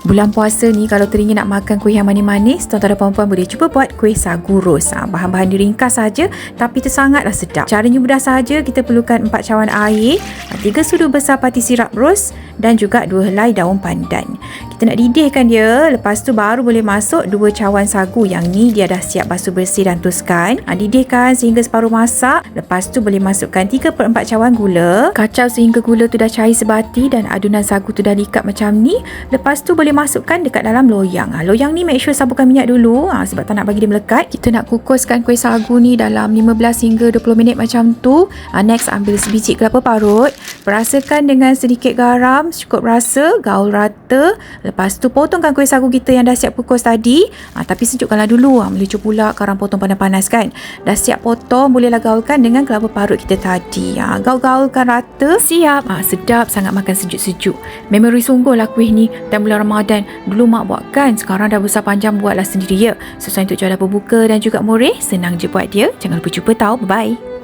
Bulan puasa ni kalau teringin nak makan kuih yang manis-manis, tuan-tuan dan puan-puan boleh cuba buat kuih sagu ros. Bahan-bahan diringkas saja tapi sangatlah sedap. Caranya mudah saja. Kita perlukan 4 cawan air, 3 sudu besar pati sirap ros dan juga 2 helai daun pandan. Kita nak didihkan dia, lepas tu baru boleh masuk 2 cawan sagu yang ni dia dah siap basuh bersih dan tuskan. Didihkan sehingga separuh masak. Lepas tu boleh masukkan 3/4 cawan gula. Kacau sehingga gula tu dah cair sebati dan adunan sagu tu dah diikat macam ni. Lepas tu boleh masukkan dekat dalam loyang. Loyang ni make sure sabukan minyak dulu sebab tak nak bagi dia melekat. Kita nak kukuskan kuih sagu ni dalam 15 hingga 20 minit macam tu. Next ambil sebiji kelapa parut, perasakan dengan sedikit garam cukup rasa, gaul rata. Lepas tu potongkan kuih sagu kita yang dah siap kukus tadi. Tapi sejukkanlah dulu. Melecur pula karang potong panas-panas kan. Dah siap potong, bolehlah gaulkan dengan kelapa parut kita tadi. Gaul-gaulkan rata. Siap. Sedap sangat makan sejuk-sejuk. Memori sungguh lah kuih ni. Dan bulan Ramadan dulu mak buatkan, sekarang dah besar panjang buatlah sendiri ya. Sesuai untuk jualan berbuka dan juga murih. Senang je buat dia. Jangan lupa cuba tau. Bye-bye.